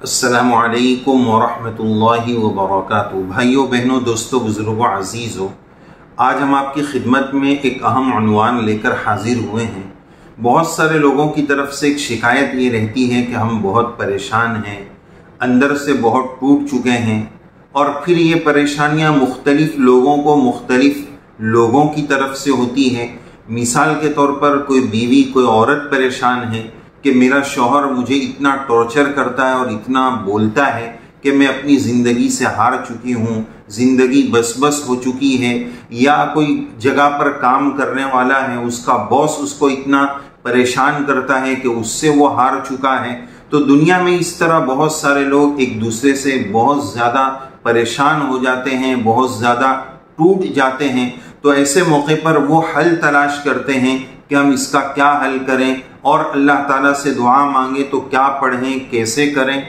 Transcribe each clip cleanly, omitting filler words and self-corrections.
السلام علیکم ورحمۃ اللہ وبرکاتہ۔ بھائیوں بہنوں، دوستوں، بزرگوں، عزیزوں، آج ہم آپ کی خدمت میں ایک اہم عنوان لے کر حاضر ہوئے ہیں۔ بہت سارے لوگوں کی طرف سے ایک شکایت یہ رہتی ہے کہ ہم بہت پریشان ہیں، اندر سے بہت ٹوٹ چکے ہیں، اور پھر یہ پریشانیاں مختلف لوگوں کی طرف سے ہوتی ہے۔ مثال کے طور پر کوئی بیوی، کوئی عورت پریشان ہے کہ میرا شوہر مجھے اتنا ٹارچر کرتا ہے اور اتنا بولتا ہے کہ میں اپنی زندگی سے ہار چکی ہوں، زندگی بس ہو چکی ہے۔ یا کوئی جگہ پر کام کرنے والا ہے، اس کا باس اس کو اتنا پریشان کرتا ہے کہ اس سے وہ ہار چکا ہے۔ تو دنیا میں اس طرح بہت سارے لوگ ایک دوسرے سے بہت زیادہ پریشان ہو جاتے ہیں، بہت زیادہ ٹوٹ جاتے ہیں۔ تو ایسے موقع پر وہ حل تلاش کرتے ہیں کہ ہم اس کا کیا حل کریں، اور اللہ تعالیٰ سے دعا مانگے تو کیا پڑھیں، کیسے کریں۔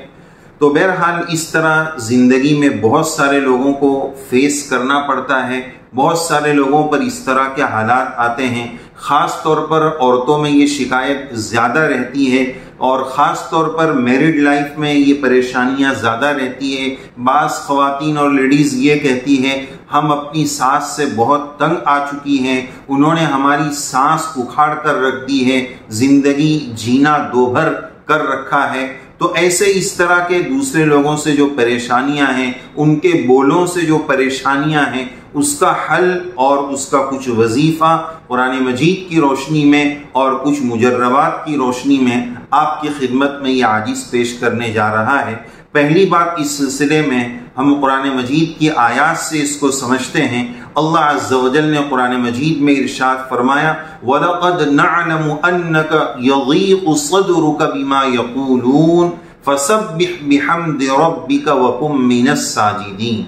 تو بہرحال اس طرح زندگی میں بہت سارے لوگوں کو فیس کرنا پڑتا ہے، بہت سارے لوگوں پر اس طرح کے حالات آتے ہیں۔ خاص طور پر عورتوں میں یہ شکایت زیادہ رہتی ہے، اور خاص طور پر میرڈ لائف میں یہ پریشانیاں زیادہ رہتی ہے۔ بعض خواتین اور لیڈیز یہ کہتی ہیں ہم اپنی ساس سے بہت تنگ آ چکی ہیں، انہوں نے ہماری سانس اکھاڑ کر رکھ دی ہے، زندگی جینا دوبھر کر رکھا ہے۔ تو ایسے اس طرح کے دوسرے لوگوں سے جو پریشانیاں ہیں، ان کے بولوں سے جو پریشانیاں ہیں، اس کا حل اور اس کا کچھ وظیفہ قرآن مجید کی روشنی میں اور کچھ مجربات کی روشنی میں آپ کی خدمت میں یہ عاجز پیش کرنے جا رہا ہے۔ پہلی بات، اس سلسلے میں ہم قرآن مجید کی آیات سے اس کو سمجھتے ہیں۔ اللہ عز و جل نے قرآن مجید میں ارشاد فرمایا وَلَقَدْ نَعْلَمُ أَنَّكَ يَضِيقُ صَدْرُكَ بِمَا يَقُولُونَ فَسَبِّحْ بِحَمْدِ رَبِّكَ وَكُن مِّنَ السَّاجِدِينَ۔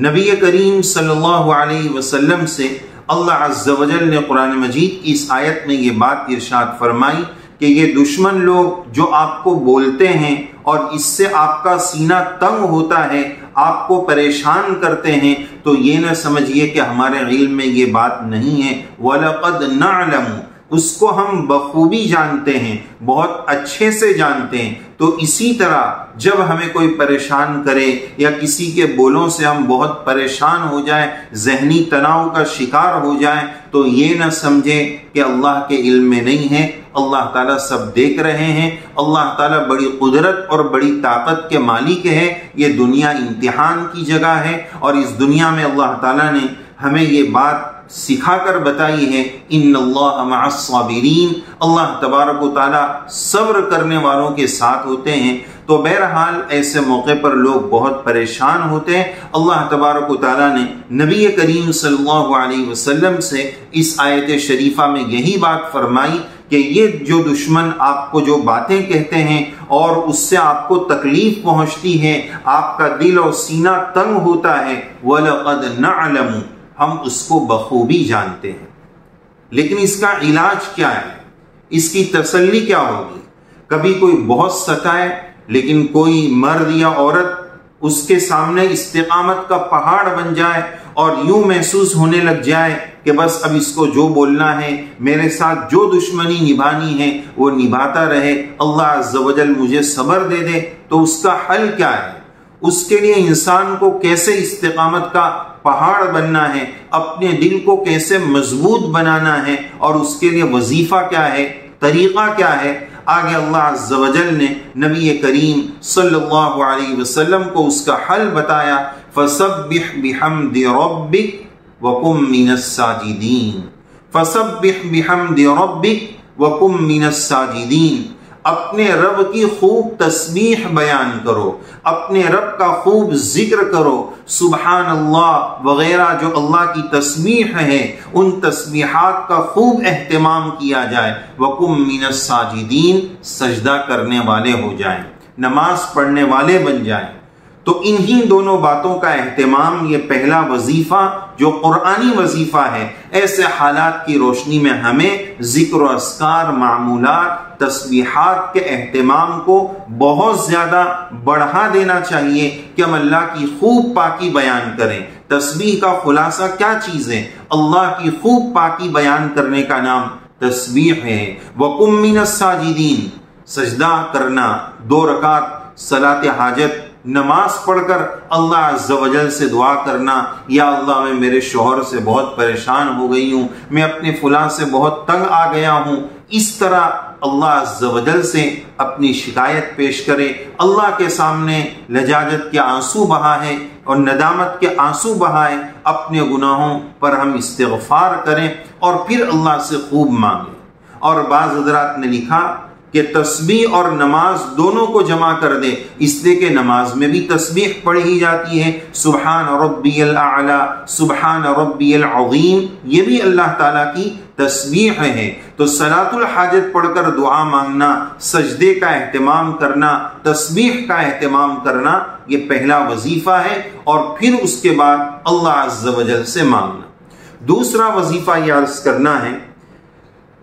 نبی کریم صلی اللہ علیہ وسلم سے اللہ عز و جل نے قرآن مجید کی اس آیت میں یہ بات ارشاد فرمائی کہ یہ دشمن لوگ جو آپ کو بولتے ہیں اور اس سے آپ کا سینہ تنگ ہوتا ہے، آپ کو پریشان کرتے ہیں، تو یہ نہ سمجھیے کہ ہمارے علم میں یہ بات نہیں ہے۔ وَلَقَدْ نَعْلَمُ، اس کو ہم بخوبی جانتے ہیں، بہت اچھے سے جانتے ہیں۔ تو اسی طرح جب ہمیں کوئی پریشان کرے یا کسی کے بولوں سے ہم بہت پریشان ہو جائیں، ذہنی تناؤ کا شکار ہو جائیں، تو یہ نہ سمجھیں کہ اللہ کے علم میں نہیں ہے۔ اللہ تعالیٰ سب دیکھ رہے ہیں۔ اللہ تعالیٰ بڑی قدرت اور بڑی طاقت کے مالک ہے۔ یہ دنیا امتحان کی جگہ ہے، اور اس دنیا میں اللہ تعالیٰ نے ہمیں یہ بات سکھا کر بتائی ہے ان اللہ مع الصابرین، اللہ تبارک و تعالیٰ صبر کرنے والوں کے ساتھ ہوتے ہیں۔ تو بہرحال ایسے موقع پر لوگ بہت پریشان ہوتے ہیں۔ اللہ تبارک و تعالیٰ نے نبی کریم صلی اللہ علیہ وسلم سے اس آیت شریفہ میں یہی بات فرمائی کہ یہ جو دشمن آپ کو جو باتیں کہتے ہیں اور اس سے آپ کو تکلیف پہنچتی ہے، آپ کا دل اور سینہ تنگ ہوتا ہے، وَلَقَدْ نَعْلَمُ، ہم اس کو بخوبی جانتے ہیں۔ لیکن اس کا علاج کیا ہے؟ اس کی تسلی کیا ہوگی؟ کبھی کوئی بہت ستائے، لیکن کوئی مرد یا عورت اس کے سامنے استقامت کا پہاڑ بن جائے اور یوں محسوس ہونے لگ جائے کہ بس اب اس کو جو بولنا ہے، میرے ساتھ جو دشمنی نبھانی ہے وہ نبھاتا رہے، اللہ عز و جل مجھے صبر دے دے۔ تو اس کا حل کیا ہے؟ اس کے لیے انسان کو کیسے استقامت کا پہاڑ بننا ہے، اپنے دل کو کیسے مضبوط بنانا ہے، اور اس کے لیے وظیفہ کیا ہے، طریقہ کیا ہے، آگے اللہ عز و جل نے نبی کریم صلی اللہ علیہ وسلم کو اس کا حل بتایا۔ فَسَبِّحْ بِحَمْدِ رَبِّكَ وَكُن مِّنَ السَّاجِدِينَ، فَسَبِّحْ بِحَمْدِ رَبِّكَ وَكُن مِّنَ السَّاجِدِينَ، اپنے رب کی خوب تسبیح بیان کرو، اپنے رب کا خوب ذکر کرو، سبحان اللہ وغیرہ جو اللہ کی تسبیح ہے، ان تسبیحات کا خوب اہتمام کیا جائے۔ وَقُم مِّنَ السَّاجِدِينَ، سجدہ کرنے والے ہو جائیں، نماز پڑھنے والے بن جائیں۔ تو انہی دونوں باتوں کا اہتمام، یہ پہلا وظیفہ جو قرآنی وظیفہ ہے، ایسے حالات کی روشنی میں ہمیں ذکر و اذکار، معمولات، تسبیحات کے اہتمام کو بہت زیادہ بڑھا دینا چاہیے کہ ہم اللہ کی خوب پاکی بیان کریں۔ تسبیح کا خلاصہ کیا چیز ہے؟ اللہ کی خوب پاکی بیان کرنے کا نام تسبیح ہے۔ وَقُم مِّنَ السَّاجِدِينَ، سجدہ کرنا، 2 رکعت صلاۃ حاجت نماز پڑھ کر اللہ عز و جل سے دعا کرنا، یا اللہ میں میرے شوہر سے بہت پریشان ہو گئی ہوں، میں اپنے فلاں سے بہت تنگ آ گیا ہوں، اس طرح اللہ عز و جل سے اپنی شکایت پیش کرے، اللہ کے سامنے لجاجت کے آنسو بہائے اور ندامت کے آنسو بہائے، اپنے گناہوں پر ہم استغفار کریں اور پھر اللہ سے خوب مانگیں۔ اور بعض حضرات نے لکھا کہ تسبیح اور نماز دونوں کو جمع کر دے، اس لیے کہ نماز میں بھی تسبیح پڑھی جاتی ہے، سبحان ربی الاعلی، سبحان ربی العظیم، یہ بھی اللہ تعالیٰ کی تسبیح ہے۔ تو صلاۃ الحاجت پڑھ کر دعا مانگنا، سجدے کا اہتمام کرنا، تسبیح کا اہتمام کرنا، یہ پہلا وظیفہ ہے، اور پھر اس کے بعد اللہ عز و جل سے مانگنا۔ دوسرا وظیفہ یہ عرض کرنا ہے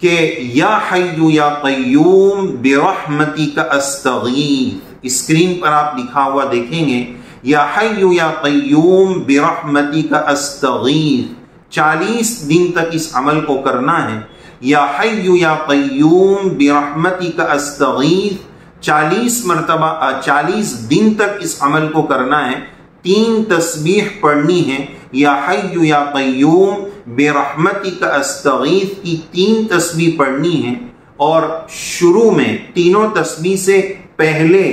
کہ یا حی یا قیوم برحمتک استغیث، اسکرین پر آپ لکھا ہوا دیکھیں گے، یا حی یا قیوم برحمتک استغیث، 40 دن تک اس عمل کو کرنا ہے۔ یا حی یا قیوم برحمتک استغیث 40 مرتبہ 40 دن تک اس عمل کو کرنا ہے۔ 3 تسبیح پڑھنی ہے، یا حی یا قیوم برحمتک استغیث کی 3 تسبیح پڑھنی ہے، اور شروع میں تینوں تسبیح سے پہلے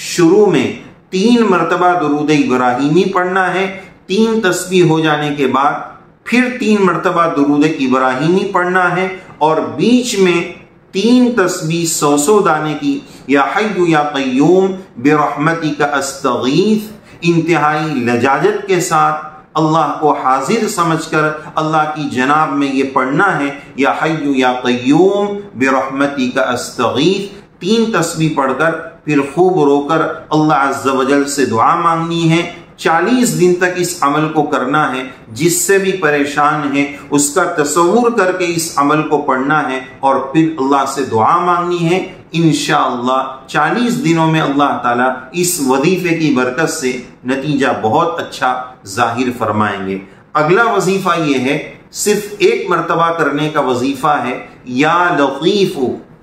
شروع میں 3 مرتبہ درود ابراہیمی پڑھنا ہے۔ 3 تسبیح ہو جانے کے بعد پھر 3 مرتبہ درود ابراہیمی پڑھنا ہے، اور بیچ میں 3 تسبیح 100 دانے کی، یا حی یا قیوم برحمتک استغیث، انتہائی لجاجت کے ساتھ اللہ کو حاضر سمجھ کر اللہ کی جناب میں یہ پڑھنا ہے، یا حی یا قیوم برحمتک استغیث، 3 تسبیح پڑھ کر پھر خوب رو کر اللہ عز و جل سے دعا مانگنی ہے۔ 40 دن تک اس عمل کو کرنا ہے۔ جس سے بھی پریشان ہے اس کا تصور کر کے اس عمل کو پڑھنا ہے، اور پھر اللہ سے دعا مانگنی ہے۔ انشاءاللہ 40 دنوں میں اللہ تعالیٰ اس وظیفے کی برکت سے نتیجہ بہت اچھا ظاہر فرمائیں گے۔ اگلا وظیفہ یہ ہے، صرف 1 مرتبہ کرنے کا وظیفہ ہے، یا لطیف۔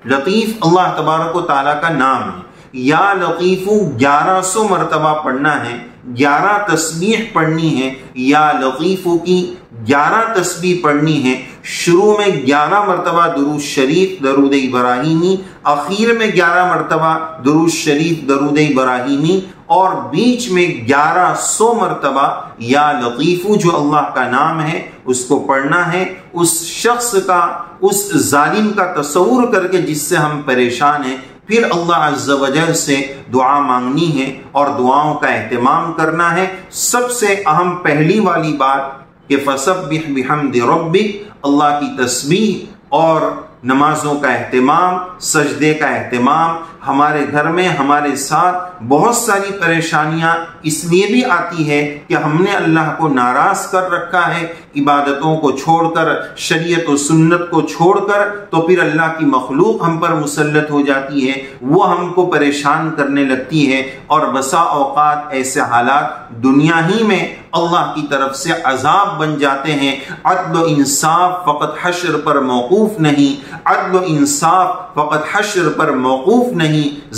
لطیف اللہ تبارک و تعالیٰ کا نام ہے۔ یا لطیف 1100 مرتبہ پڑھنا ہے، 11 تسبیح پڑھنی ہے، یا لطیف کی 11 تسبیح پڑھنی ہے۔ شروع میں 11 مرتبہ درود شریف درود ابراہیمی، اخیر میں 11 مرتبہ درود شریف درود ابراہیمی، اور بیچ میں 1100 مرتبہ یا لطیف جو اللہ کا نام ہے اس کو پڑھنا ہے۔ اس شخص کا، اس ظالم کا تصور کر کے جس سے ہم پریشان ہیں، پھر اللہ عز و جل سے دعا مانگنی ہے اور دعاؤں کا اہتمام کرنا ہے۔ سب سے اہم پہلی والی بات کہ فسبح بحمد ربک، اللہ کی تسبیح اور نمازوں کا اہتمام، سجدے کا اہتمام۔ ہمارے گھر میں ہمارے ساتھ بہت ساری پریشانیاں اس لیے بھی آتی ہے کہ ہم نے اللہ کو ناراض کر رکھا ہے، عبادتوں کو چھوڑ کر، شریعت و سنت کو چھوڑ کر، تو پھر اللہ کی مخلوق ہم پر مسلط ہو جاتی ہے، وہ ہم کو پریشان کرنے لگتی ہے، اور بسا اوقات ایسے حالات دنیا ہی میں اللہ کی طرف سے عذاب بن جاتے ہیں۔ عدل و انصاف فقط حشر پر موقوف نہیں، عدل و انصاف فقط حشر پر موقوف نہیں،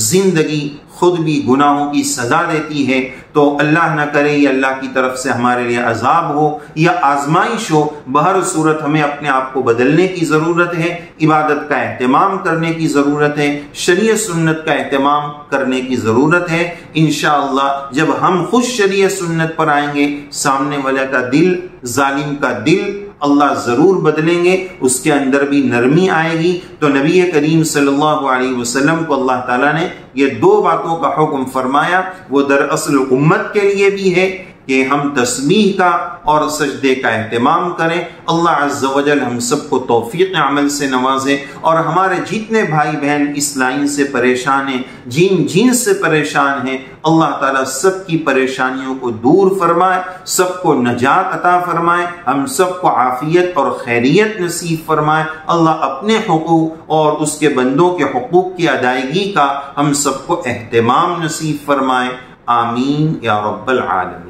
زندگی خود بھی گناہوں کی سزا دیتی ہے۔ تو اللہ نہ کرے یہ اللہ کی طرف سے ہمارے لیے عذاب ہو یا آزمائش ہو۔ بہر صورت ہمیں اپنے آپ کو بدلنے کی ضرورت ہے، عبادت کا اہتمام کرنے کی ضرورت ہے، شریعت سنت کا اہتمام کرنے کی ضرورت ہے۔ انشاءاللہ جب ہم خود شریعت سنت پر آئیں گے، سامنے والے کا دل، ظالم کا دل اللہ ضرور بدلیں گے، اس کے اندر بھی نرمی آئے گی۔ تو نبی کریم صلی اللہ علیہ وسلم کو اللہ تعالیٰ نے یہ 2 باتوں کا حکم فرمایا، وہ دراصل امت کے لیے بھی ہے کہ ہم تسبیح کا اور سجدے کا اہتمام کریں۔ اللہ عز و جل ہم سب کو توفیق عمل سے نوازے، اور ہمارے جتنے بھائی بہن اس لائن سے پریشان ہیں، جن سے پریشان ہیں، اللہ تعالیٰ سب کی پریشانیوں کو دور فرمائے، سب کو نجات عطا فرمائے، ہم سب کو عافیت اور خیریت نصیب فرمائے۔ اللہ اپنے حقوق اور اس کے بندوں کے حقوق کی ادائیگی کا ہم سب کو اہتمام نصیب فرمائے۔ آمین یا رب العالمین۔